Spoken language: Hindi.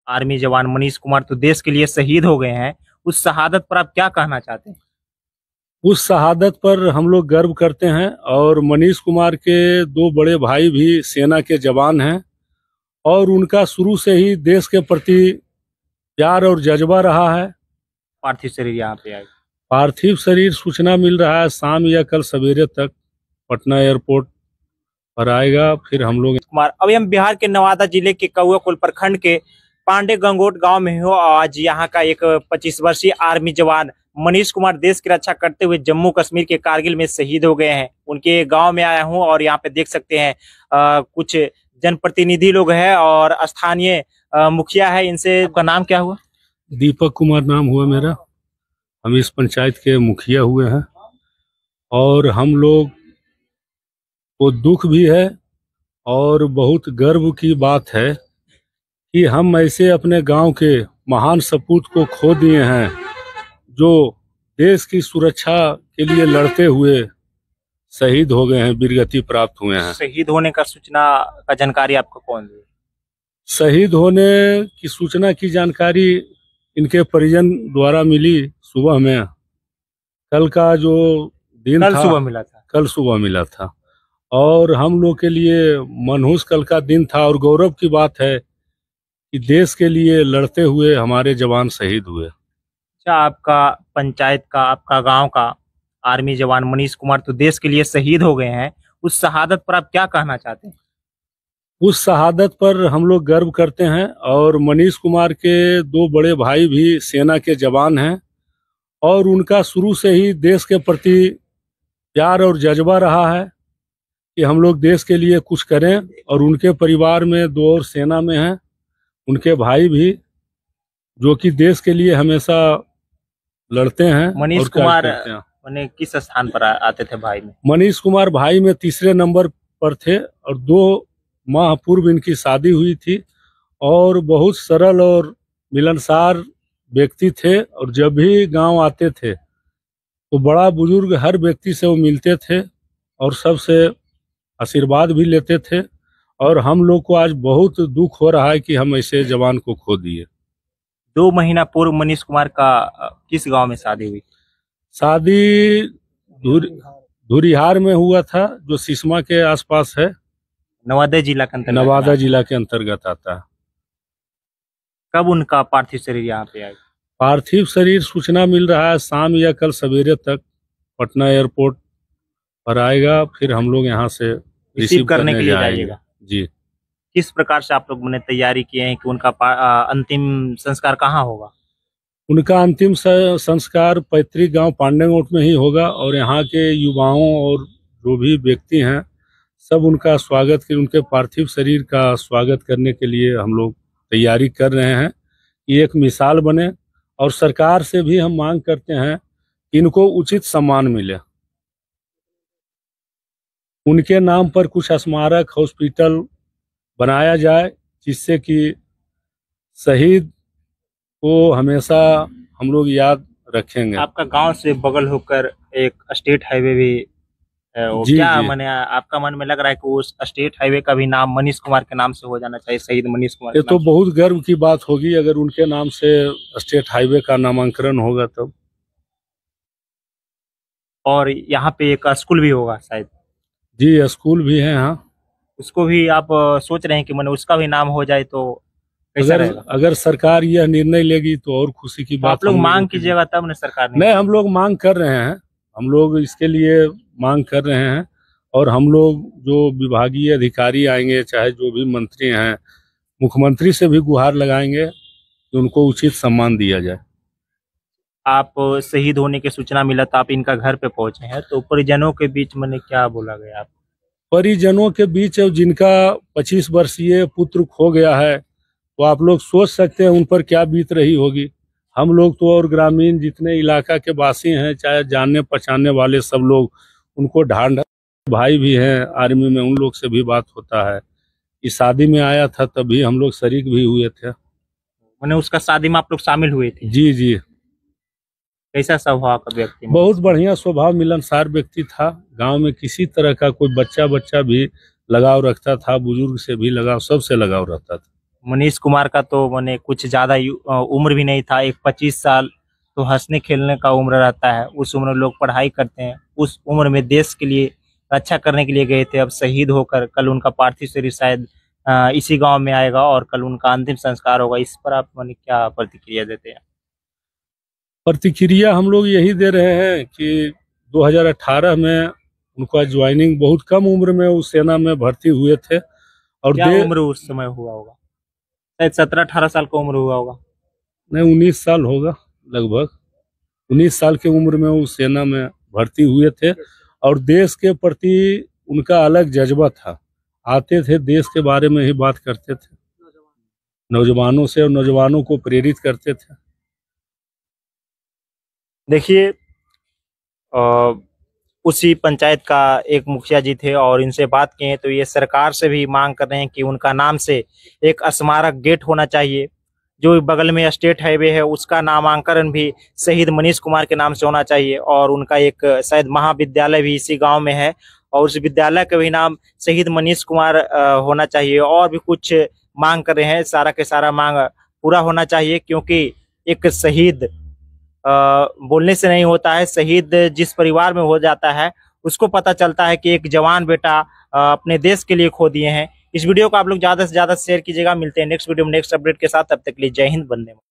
आर्मी जवान मनीष कुमार तो देश के लिए शहीद हो गए हैं। उस शहादत पर आप क्या कहना चाहते हैं? उस शहादत पर हम लोग गर्व करते हैं और मनीष कुमार के दो बड़े भाई भी सेना के जवान हैं और उनका शुरू से ही देश के प्रति प्यार और जज्बा रहा है। पार्थिव शरीर यहाँ पे आए? पार्थिव शरीर सूचना मिल रहा है शाम या कल सवेरे तक पटना एयरपोर्ट पर आएगा। फिर हम लोग कुमार, अभी हम बिहार के नवादा जिले के कौआकोल प्रखंड के पांडे गंगोट गांव में हो। आज यहाँ का एक 25 वर्षीय आर्मी जवान मनीष कुमार देश की रक्षा करते हुए जम्मू कश्मीर के कारगिल में शहीद हो गए हैं। उनके गांव में आया हूं और यहाँ पे देख सकते हैं कुछ जनप्रतिनिधि लोग हैं और स्थानीय मुखिया है। इनसे आपका नाम क्या हुआ? दीपक कुमार नाम हुआ मेरा। हम इस पंचायत के मुखिया हुए हैं और हम लोग को दुख भी है और बहुत गर्व की बात है कि हम ऐसे अपने गांव के महान सपूत को खो दिए हैं जो देश की सुरक्षा के लिए लड़ते हुए शहीद हो गए हैं, वीरगति प्राप्त हुए हैं। शहीद होने का सूचना का जानकारी आपको कौन दी? शहीद होने की सूचना की जानकारी इनके परिजन द्वारा मिली सुबह में। कल का जो दिन था, कल सुबह मिला था और हम लोग के लिए मनहूस कल का दिन था और गौरव की बात है कि देश के लिए लड़ते हुए हमारे जवान शहीद हुए। अच्छा, आपका पंचायत का, आपका गांव का आर्मी जवान मनीष कुमार तो देश के लिए शहीद हो गए हैं। उस शहादत पर आप क्या कहना चाहते हैं? उस शहादत पर हम लोग गर्व करते हैं और मनीष कुमार के दो बड़े भाई भी सेना के जवान हैं और उनका शुरू से ही देश के प्रति प्यार और जज्बा रहा है कि हम लोग देश के लिए कुछ करें। और उनके परिवार में दो और सेना में हैं, उनके भाई भी, जो कि देश के लिए हमेशा लड़ते हैं। मनीष कुमार किस स्थान पर आते थे भाई में? मनीष कुमार भाई में तीसरे नंबर पर थे और 2 माह पूर्व इनकी शादी हुई थी और बहुत सरल और मिलनसार व्यक्ति थे और जब भी गांव आते थे तो बड़ा बुजुर्ग हर व्यक्ति से वो मिलते थे और सबसे आशीर्वाद भी लेते थे। और हम लोग को आज बहुत दुख हो रहा है कि हम ऐसे जवान को खो दिए। 2 महीना पूर्व मनीष कुमार का किस गांव में शादी हुई? शादी धुरिहार में हुआ था, जो सिसमा के आसपास है, नवादा जिला के अंतर्गत आता है। कब उनका पार्थिव शरीर यहाँ पे आएगा? पार्थिव शरीर सूचना मिल रहा है शाम या कल सवेरे तक पटना एयरपोर्ट पर आएगा। फिर हम लोग यहाँ से रिसीव करने के लिए जाइएगा। जी। किस प्रकार से आप लोग ने तैयारी किए हैं कि उनका अंतिम संस्कार कहाँ होगा? उनका अंतिम संस्कार पैतृक गांव पांडेगोट में ही होगा और यहाँ के युवाओं और जो भी व्यक्ति हैं सब उनका स्वागत के, उनके पार्थिव शरीर का स्वागत करने के लिए हम लोग तैयारी कर रहे हैं कि एक मिसाल बने। और सरकार से भी हम मांग करते हैं कि इनको उचित सम्मान मिले। उनके नाम पर कुछ स्मारक, हॉस्पिटल बनाया जाए जिससे कि शहीद को हमेशा हम लोग याद रखेंगे। आपका गांव से बगल होकर एक स्टेट हाईवे भी है, वो क्या माने आपका मन में लग रहा है कि उस स्टेट हाईवे का भी नाम मनीष कुमार के नाम से हो जाना चाहिए, शहीद मनीष कुमार? ये तो बहुत गर्व की बात होगी अगर उनके नाम से स्टेट हाईवे का नामांकन होगा तब। और यहाँ पे एक स्कूल भी होगा शायद? जी, स्कूल भी है यहाँ। उसको भी आप सोच रहे हैं कि मैंने उसका भी नाम हो जाए तो अगर सरकार यह निर्णय लेगी तो और खुशी की बात। आप लोग मांग कीजिएगा तब न सरकार नहीं, हम लोग मांग कर रहे हैं, हम लोग इसके लिए मांग कर रहे हैं और हम लोग जो विभागीय अधिकारी आएंगे, चाहे जो भी मंत्री हैं, मुख्यमंत्री से भी गुहार लगाएंगे कि उनको उचित सम्मान दिया जाए। आप शहीद होने की सूचना मिला तो आप इनका घर पे पहुंचे हैं, तो परिजनों के बीच मैंने क्या बोला गया? आप परिजनों के बीच जिनका 25 वर्षीय पुत्र खो गया है तो आप लोग सोच सकते हैं उन पर क्या बीत रही होगी। हम लोग तो और ग्रामीण जितने इलाका के वासी हैं, चाहे जानने पहचानने वाले सब लोग उनको ढांढ, भाई भी हैं आर्मी में, उन लोग से भी बात होता है। इस शादी में आया था तभी हम लोग शरीक भी हुए थे। मैंने उसका शादी में आप लोग शामिल हुए थे? जी जी। कैसा स्वभाव का व्यक्ति? बहुत बढ़िया स्वभाव, मिलनसार व्यक्ति था। गांव में किसी तरह का कोई बच्चा भी लगाव रखता था, बुजुर्ग से भी लगाव, सबसे लगाव रहता था। मनीष कुमार का तो मैंने कुछ ज्यादा उम्र भी नहीं था। एक 25 साल तो हंसने खेलने का उम्र रहता है, उस उम्र में लोग पढ़ाई करते हैं, उस उम्र में देश के लिए रक्षा करने के लिए गए थे। अब शहीद होकर कल उनका पार्थिव शरीर शायद इसी गांव में आएगा और कल उनका अंतिम संस्कार होगा। इस पर आप मैंने क्या प्रतिक्रिया देते हैं? प्रतिक्रिया हम लोग यही दे रहे हैं कि 2018 में उनका ज्वाइनिंग बहुत कम उम्र में उस सेना में भर्ती हुए थे और क्या उम्र उस समय हुआ होगा? शायद 17-18 साल का उम्र हुआ होगा। नहीं, 19 साल होगा लगभग। 19 साल की उम्र में वो सेना में भर्ती हुए थे और देश के प्रति उनका अलग जज्बा था। आते थे, देश के बारे में ही बात करते थे, नौजवानों से, और नौजवानों को प्रेरित करते थे। देखिए, उसी पंचायत का एक मुखिया जी थे और इनसे बात किए तो ये सरकार से भी मांग कर रहे हैं कि उनका नाम से एक स्मारक गेट होना चाहिए। जो बगल में स्टेट हाईवे है उसका नामांकन भी शहीद मनीष कुमार के नाम से होना चाहिए और उनका एक शायद महाविद्यालय भी इसी गांव में है और उस विद्यालय का भी नाम शहीद मनीष कुमार होना चाहिए। और भी कुछ मांग कर रहे हैं, सारा के सारा मांग पूरा होना चाहिए क्योंकि एक शहीद बोलने से नहीं होता है। शहीद जिस परिवार में हो जाता है उसको पता चलता है कि एक जवान बेटा अपने देश के लिए खो दिए हैं। इस वीडियो को आप लोग ज्यादा से ज्यादा शेयर कीजिएगा। मिलते हैं नेक्स्ट वीडियो में नेक्स्ट अपडेट के साथ। तब तक के लिए जय हिंद, वंदे मातरम।